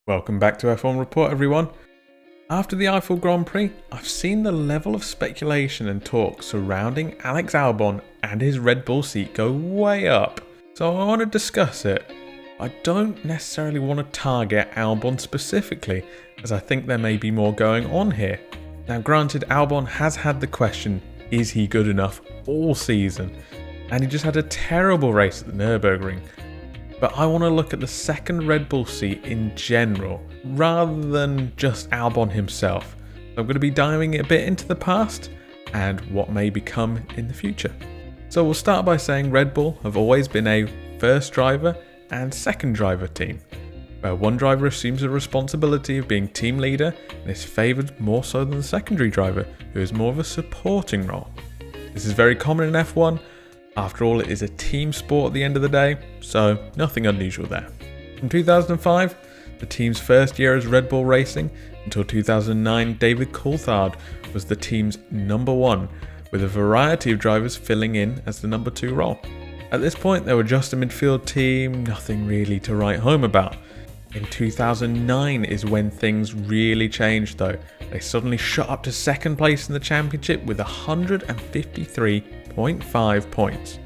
Welcome back to F1 Report, everyone. After the Eifel Grand Prix, I've seen the level of speculation and talk surrounding Alex Albon and his Red Bull seat go way up. So I want to discuss it. I don't necessarily want to target Albon specifically, as I think there may be more going on here. Now granted, Albon has had the question, is he good enough all season? And he just had a terrible race at the Nurbergring. But I want to look at the second Red Bull seat in general, rather than just Albon himself. So I'm going to be diving a bit into the past and what may become in the future. So we'll start by saying Red Bull have always been a first driver and second driver team, where one driver assumes the responsibility of being team leader and is favoured more so than the secondary driver, who is more of a supporting role. This is very common in F1. After all, it is a team sport at the end of the day, so nothing unusual there. From 2005, the team's first year as Red Bull Racing, until 2009, David Coulthard was the team's number one, with a variety of drivers filling in as the number two role. At this point, they were just a midfield team, nothing really to write home about. In 2009 is when things really changed though. They suddenly shot up to second place in the championship with 153.5 points,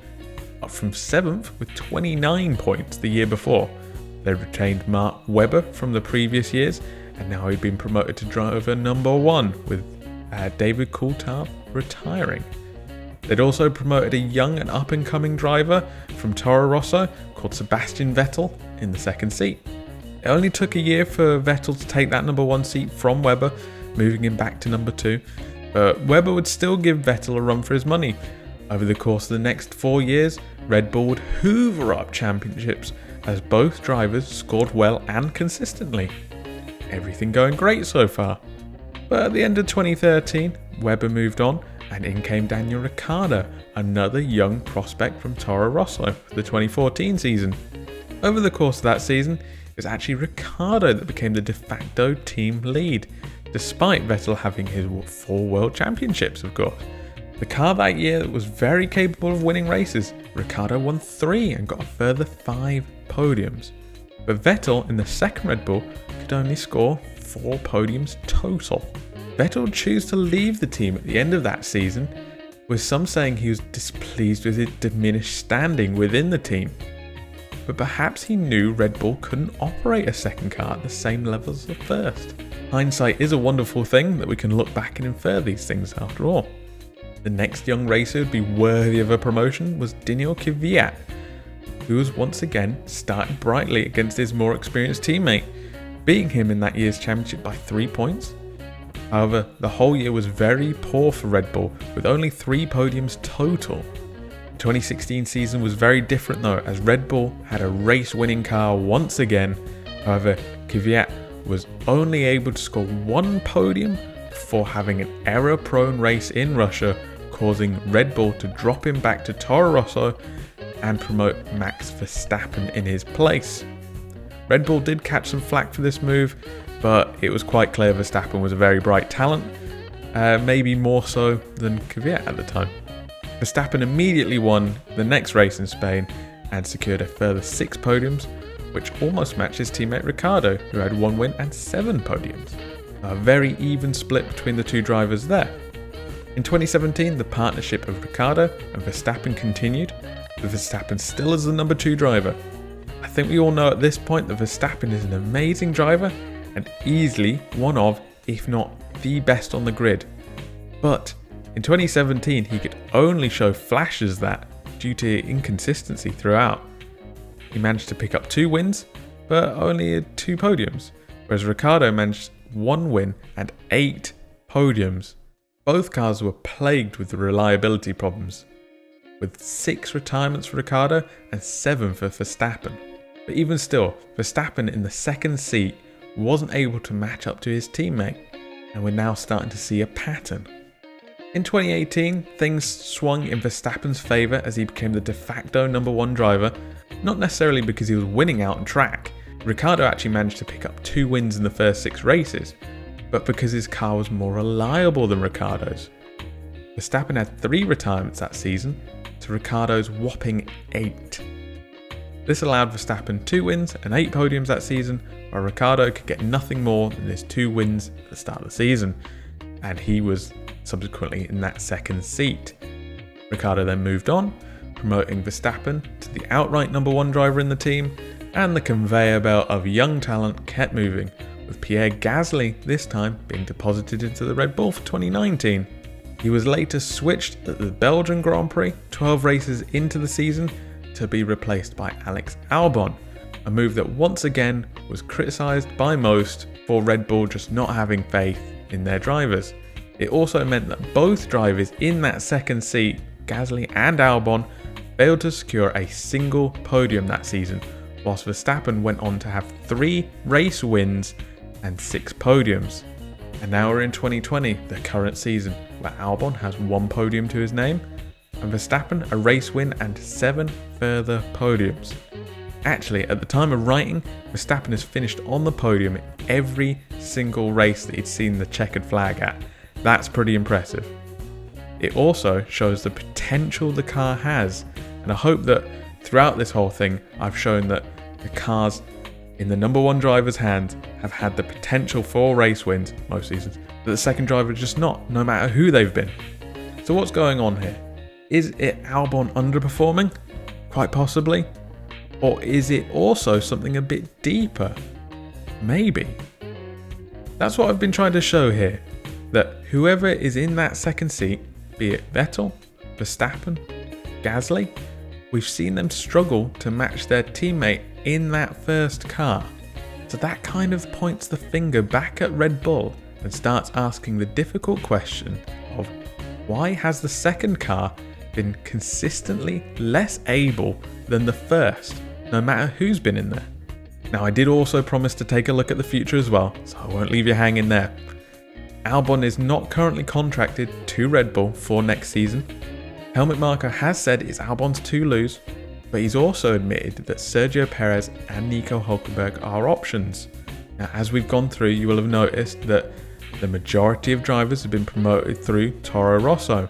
up from 7th with 29 points the year before. They retained Mark Webber from the previous years, and now he'd been promoted to driver number one, with David Coulthard retiring. They'd also promoted a young and up-and-coming driver from Toro Rosso called Sebastian Vettel in the second seat. It only took a year for Vettel to take that number one seat from Webber, moving him back to number two, but Webber would still give Vettel a run for his money. Over the course of the next 4 years, Red Bull would hoover up championships as both drivers scored well and consistently. Everything going great so far. But at the end of 2013, Webber moved on and in came Daniel Ricciardo, another young prospect from Toro Rosso for the 2014 season. Over the course of that season, it was actually Ricciardo that became the de facto team lead, despite Vettel having his 4 world championships, of course. The car that year was very capable of winning races. Ricciardo won 3 and got a further 5 podiums. But Vettel in the second Red Bull could only score 4 podiums total. Vettel would choose to leave the team at the end of that season, with some saying he was displeased with his diminished standing within the team. But perhaps he knew Red Bull couldn't operate a second car at the same level as the first. Hindsight is a wonderful thing that we can look back and infer these things after all. The next young racer who'd be worthy of a promotion was Daniel Kvyat, who was once again starting brightly against his more experienced teammate, beating him in that year's championship by 3 points. However, the whole year was very poor for Red Bull, with only 3 podiums total. The 2016 season was very different though, as Red Bull had a race-winning car once again. However, Kvyat was only able to score 1 podium before having an error-prone race in Russia, causing Red Bull to drop him back to Toro Rosso and promote Max Verstappen in his place. Red Bull did catch some flack for this move, but it was quite clear Verstappen was a very bright talent, maybe more so than Kvyat at the time. Verstappen immediately won the next race in Spain and secured a further 6 podiums, which almost matched his teammate Ricciardo, who had 1 win and 7 podiums. A very even split between the two drivers there. In 2017, the partnership of Ricciardo and Verstappen continued, with Verstappen still as the number 2 driver. I think we all know at this point that Verstappen is an amazing driver and easily one of, if not the best on the grid. But in 2017, he could only show flashes of that due to inconsistency throughout. He managed to pick up 2 wins, but only had 2 podiums, whereas Ricciardo managed 1 win and 8 podiums. Both cars were plagued with reliability problems, with 6 retirements for Ricciardo and 7 for Verstappen. But even still, Verstappen in the second seat wasn't able to match up to his teammate, and we're now starting to see a pattern. In 2018, things swung in Verstappen's favour as he became the de facto number 1 driver, not necessarily because he was winning out on track. Ricciardo actually managed to pick up 2 wins in the first 6 races, but because his car was more reliable than Ricciardo's. Verstappen had 3 retirements that season, to Ricciardo's whopping 8. This allowed Verstappen 2 wins and 8 podiums that season, while Ricciardo could get nothing more than his 2 wins at the start of the season, and he was subsequently in that second seat. Ricciardo then moved on, promoting Verstappen to the outright number 1 driver in the team, and the conveyor belt of young talent kept moving, with Pierre Gasly this time being deposited into the Red Bull for 2019. He was later switched at the Belgian Grand Prix 12 races into the season to be replaced by Alex Albon, a move that once again was criticised by most for Red Bull just not having faith in their drivers. It also meant that both drivers in that second seat, Gasly and Albon, failed to secure a single podium that season, whilst Verstappen went on to have 3 race wins and 6 podiums. And now we're in 2020, the current season, where Albon has 1 podium to his name, and Verstappen a race win and 7 further podiums. Actually, at the time of writing, Verstappen has finished on the podium in every single race that he'd seen the checkered flag at. That's pretty impressive. It also shows the potential the car has, and I hope that throughout this whole thing I've shown that the cars in the number 1 driver's hands have had the potential for race wins most seasons, that the second driver just not, no matter who they've been. So what's going on here? Is it Albon underperforming? Quite possibly. Or is it also something a bit deeper? Maybe. That's what I've been trying to show here, that whoever is in that second seat, be it Vettel, Verstappen, Gasly, we've seen them struggle to match their teammate in that first car. So that kind of points the finger back at Red Bull and starts asking the difficult question of why has the second car been consistently less able than the first, no matter who's been in there. Now, I did also promise to take a look at the future as well, so I won't leave you hanging there. Albon is not currently contracted to Red Bull for next season. Helmut Marko has said it's Albon's to lose, but he's also admitted that Sergio Perez and Nico Hülkenberg are options. Now, as we've gone through, you will have noticed that the majority of drivers have been promoted through Toro Rosso,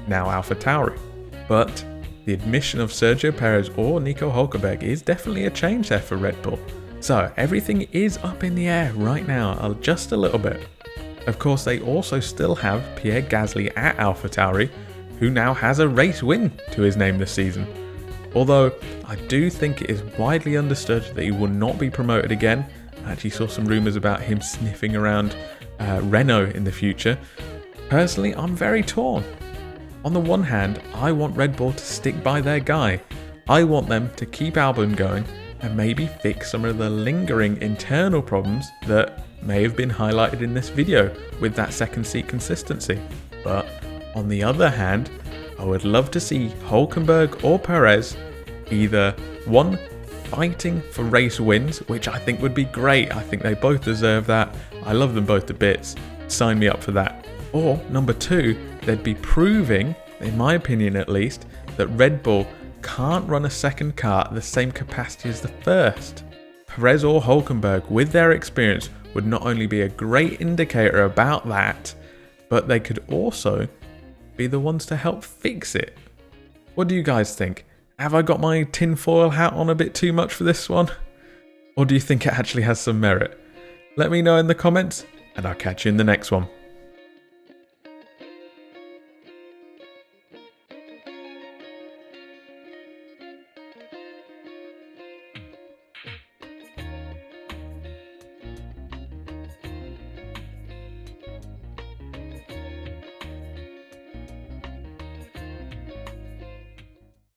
now AlphaTauri. But the admission of Sergio Perez or Nico Hülkenberg is definitely a change there for Red Bull. So everything is up in the air right now, just a little bit. Of course, they also still have Pierre Gasly at AlphaTauri, who now has a race win to his name this season. Although I do think it is widely understood that he will not be promoted again. I actually saw some rumours about him sniffing around Renault in the future. Personally, I'm very torn. On the one hand, I want Red Bull to stick by their guy. I want them to keep Albon going and maybe fix some of the lingering internal problems that may have been highlighted in this video with that second seat consistency. But on the other hand, I would love to see Hülkenberg or Perez either one, fighting for race wins, which I think would be great. I think they both deserve that. I love them both to bits. Sign me up for that. Or number 2, they'd be proving, in my opinion at least, that Red Bull can't run a second car at the same capacity as the first. Perez or Hülkenberg, with their experience, would not only be a great indicator about that, but they could also be the ones to help fix it. What do you guys think? Have I got my tinfoil hat on a bit too much for this one? Or do you think it actually has some merit? Let me know in the comments, and I'll catch you in the next one.